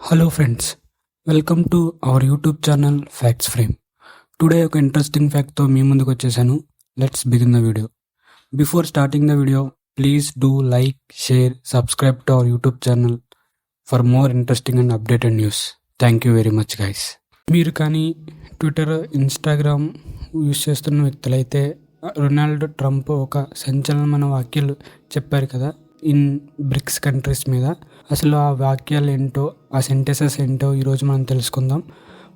Hello friends, welcome to our YouTube channel Facts Frame. Today ఒక interesting ఫ్యాక్ట్తో మీ ముందుకు వచ్చేసాను. Let's begin the video. Before starting the video, please do like, share, subscribe to our YouTube channel for more interesting and updated news. Thank you very much guys. మీరు కానీ Twitter, Instagram use చేస్తున్న వ్యక్తులైతే Ronald Trump ఒక సంచలనమైన వ్యాఖ్యలు చెప్పారు కదా in bricks countries మీద. అసలు ఆ వాక్యాలు ఏంటో, ఆ సెంటెన్సెస్ ఏంటో ఈరోజు మనం తెలుసుకుందాం.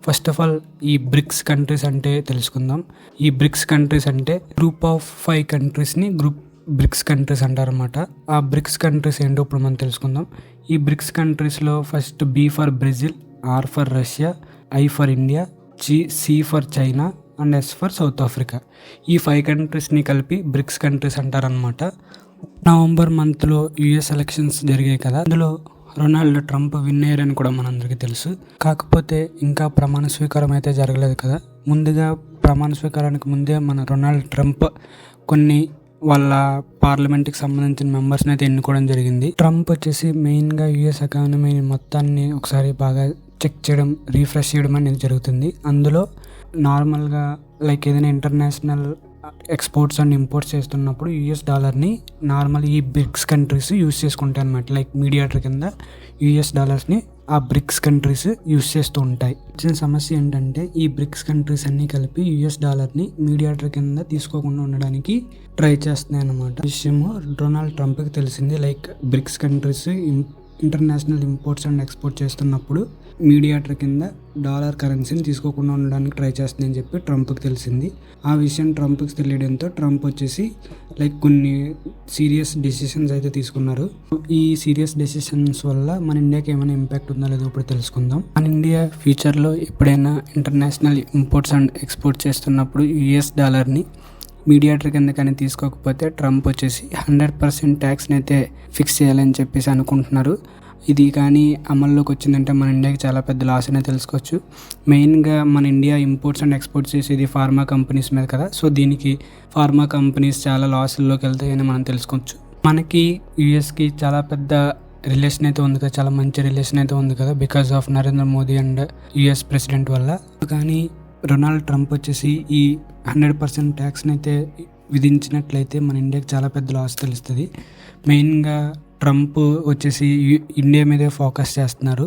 ఫస్ట్ ఆఫ్ ఆల్ ఈ బ్రిక్స్ కంట్రీస్ అంటే తెలుసుకుందాం. ఈ బ్రిక్స్ కంట్రీస్ అంటే గ్రూప్ ఆఫ్ 5 కంట్రీస్ని బ్రిక్స్ కంట్రీస్ అంటారన్నమాట. ఆ బ్రిక్స్ కంట్రీస్ ఏంటో ఇప్పుడు మనం తెలుసుకుందాం. ఈ బ్రిక్స్ కంట్రీస్లో first B for Brazil, R for Russia, I for India, C for China and S for South Africa. ఈ 5 కంట్రీస్ని కలిపి బ్రిక్స్ కంట్రీస్ అంటారనమాట. నవంబర్ మంత్లో యుఎస్ ఎలక్షన్స్ జరిగాయి కదా, అందులో రొనాల్డ్ ట్రంప్ విన్ అయ్యారని కూడా మనందరికీ తెలుసు. కాకపోతే ఇంకా ప్రమాణ స్వీకారం అయితే జరగలేదు కదా. ముందుగా ప్రమాణ స్వీకారానికి ముందే మన రొనాల్డ్ ట్రంప్ కొన్ని వాళ్ళ పార్లమెంట్కి సంబంధించిన మెంబర్స్ని అయితే ఎన్నుకోవడం జరిగింది. ట్రంప్ వచ్చేసి మెయిన్గా యుఎస్ ఎకానమీ మొత్తాన్ని ఒకసారి బాగా చెక్ చేయడం, రీఫ్రెష్ చేయడం అనేది జరుగుతుంది. అందులో నార్మల్గా లైక్ ఏదైనా ఇంటర్నేషనల్ ఎక్స్పోర్ట్స్ అండ్ ఇంపోర్ట్స్ చేస్తున్నప్పుడు యూఎస్ డాలర్ని నార్మల్ ఈ బ్రిక్స్ కంట్రీస్ యూస్ చేసుకుంటాయి అనమాట. లైక్ మీడియేటర్ కింద యూఎస్ డాలర్స్ని ఆ బ్రిక్స్ కంట్రీస్ యూస్ చేస్తూ ఉంటాయి. వచ్చిన సమస్య ఏంటంటే ఈ బ్రిక్స్ కంట్రీస్ అన్నీ కలిపి యూఎస్ డాలర్ని మీడియేటర్ కింద తీసుకోకుండా ఉండడానికి ట్రై చేస్తున్నాయి అన్నమాట. విషయము డొనాల్డ్ ట్రంప్కి తెలిసింది. Like bricks countries international imports and export చేస్తున్నప్పుడు మీడియేటర్ కింద డాలర్ కరెన్సీని తీసుకోకుండా ఉండడానికి ట్రై చేస్తుందని చెప్పి ట్రంప్కి తెలిసింది. ఆ విషయం ట్రంప్కి తెలియడంతో ట్రంప్ వచ్చేసి లైక్ కొన్ని సీరియస్ డెసిషన్స్ అయితే తీసుకున్నారు. ఈ సీరియస్ డెసిషన్స్ వల్ల మన ఇండియాకి ఏమైనా ఇంపాక్ట్ ఉందో లేదో ఇప్పుడు తెలుసుకుందాం. మన ఇండియా ఫ్యూచర్లో ఎప్పుడైనా ఇంటర్నేషనల్ ఇంపోర్ట్స్ అండ్ ఎక్స్పోర్ట్ చేస్తున్నప్పుడు యుఎస్ డాలర్ని మీడియేటర్ కింద కానీ తీసుకోకపోతే ట్రంప్ వచ్చేసి 100% ట్యాక్స్ని అయితే ఫిక్స్ చేయాలని చెప్పేసి అనుకుంటున్నారు. ఇది కానీ అమల్లోకి వచ్చిందంటే మన ఇండియాకి చాలా పెద్ద లాస్ అనే తెలుసుకోవచ్చు. మెయిన్గా మన ఇండియా ఇంపోర్ట్స్ అండ్ ఎక్స్పోర్ట్స్ చేసేది ఫార్మా కంపెనీస్ మీద కదా. సో దీనికి ఫార్మా కంపెనీస్ చాలా లాసుల్లోకి వెళ్తాయని మనం తెలుసుకోవచ్చు. మనకి యుఎస్కి చాలా పెద్ద రిలేషన్ అయితే ఉంది కదా, చాలా మంచి రిలేషన్ అయితే ఉంది కదా because of Narendra Modi and US president వల్ల. కానీ రొనాల్డ్ ట్రంప్ వచ్చేసి ఈ 100% ట్యాక్స్ని అయితే విధించినట్లయితే మన ఇండియాకి చాలా పెద్ద లాస్ తెలుస్తుంది. మెయిన్గా ట్రంప్ వచ్చేసి ఇండియా మీదే ఫోకస్ చేస్తున్నారు.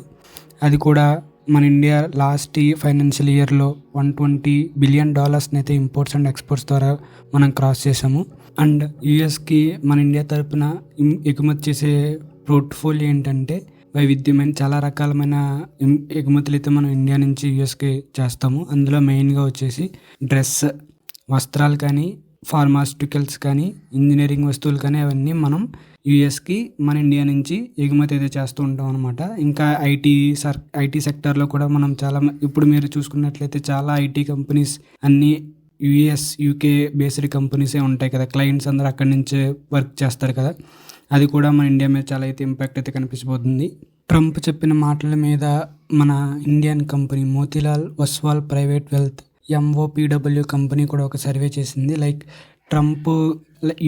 అది కూడా మన ఇండియా లాస్ట్ ఫైనాన్షియల్ ఇయర్లో $120 బిలియన్ అయితే ఇంపోర్ట్స్ అండ్ ఎక్స్పోర్ట్స్ ద్వారా మనం క్రాస్ చేసాము. అండ్ యుఎస్కి మన ఇండియా తరపున ఎగుమతి చేసే పోర్ట్ఫోలియో ఏంటంటే వైవిధ్యమైన చాలా రకాలమైన ఎగుమతులు అయితే మనం ఇండియా నుంచి యుఎస్కి చేస్తాము. అందులో మెయిన్గా వచ్చేసి డ్రెస్, వస్త్రాలు కానీ, ఫార్మాస్యూటికల్స్ కానీ, ఇంజనీరింగ్ వస్తువులు కానీ అవన్నీ మనం యుఎస్కి మన ఇండియా నుంచి ఎగుమతి అయితే చేస్తూ ఉంటాం అనమాట. ఇంకా ఐటీ సెక్టర్లో కూడా మనం చాలా ఇప్పుడు మీరు చూసుకున్నట్లయితే చాలా ఐటీ కంపెనీస్ అన్నీ యుఎస్, యూకే బేస్డ్ కంపెనీసే ఉంటాయి కదా. క్లయింట్స్ అందరూ అక్కడి నుంచే వర్క్ చేస్తారు కదా. అది కూడా మన ఇండియా మీద చాలా అయితే ఇంపాక్ట్ అయితే కనిపించబోతుంది. ట్రంప్ చెప్పిన మాటల మీద మన Indian company Motilal Oswal private wealth MOPW company కూడా ఒక సర్వే చేసింది. లైక్ ట్రంప్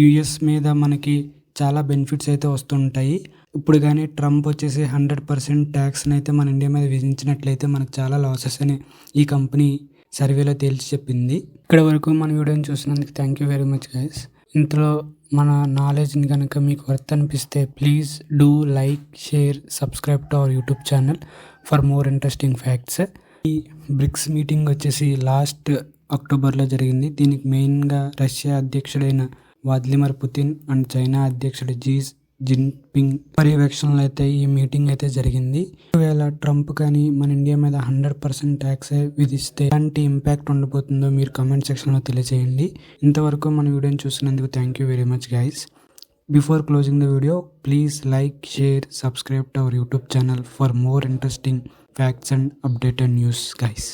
యుఎస్ మీద మనకి చాలా బెనిఫిట్స్ అయితే వస్తుంటాయి. ఇప్పుడు కానీ ట్రంప్ వచ్చేసి 100% ట్యాక్స్ని అయితే మన ఇండియా మీద విధించినట్లయితే మనకు చాలా లాసెస్ అని ఈ కంపెనీ సర్వేలో తేల్చి చెప్పింది. ఇక్కడ వరకు మన వీడియోని చూసినందుకు thank you very much guys. ఇంతలో మన నాలెడ్జ్ని కనుక మీకు వర్త్ అనిపిస్తే please do like, share, subscribe to our YouTube channel for more interesting facts. ఈ బ్రిక్స్ మీటింగ్ వచ్చేసి లాస్ట్ అక్టోబర్లో జరిగింది. దీనికి మెయిన్గా రష్యా అధ్యక్షుడైన వ్లాదిమిర్ పుతిన్ అండ్ చైనా అధ్యక్షుడు జీ జిన్పింగ్ పర్యవేక్షణలో అయితే ఈ మీటింగ్ అయితే జరిగింది. ఒకవేళ ట్రంప్ కానీ మన ఇండియా మీద 100% ట్యాక్స్ విధిస్తే ఎలాంటి ఇంపాక్ట్ ఉండబోతుందో మీరు కామెంట్ సెక్షన్లో తెలియజేయండి. ఇంతవరకు మన వీడియోని చూసినందుకు thank you very much guys. Before closing the video, please like, share, subscribe to our YouTube channel for more interesting facts and updated news guys.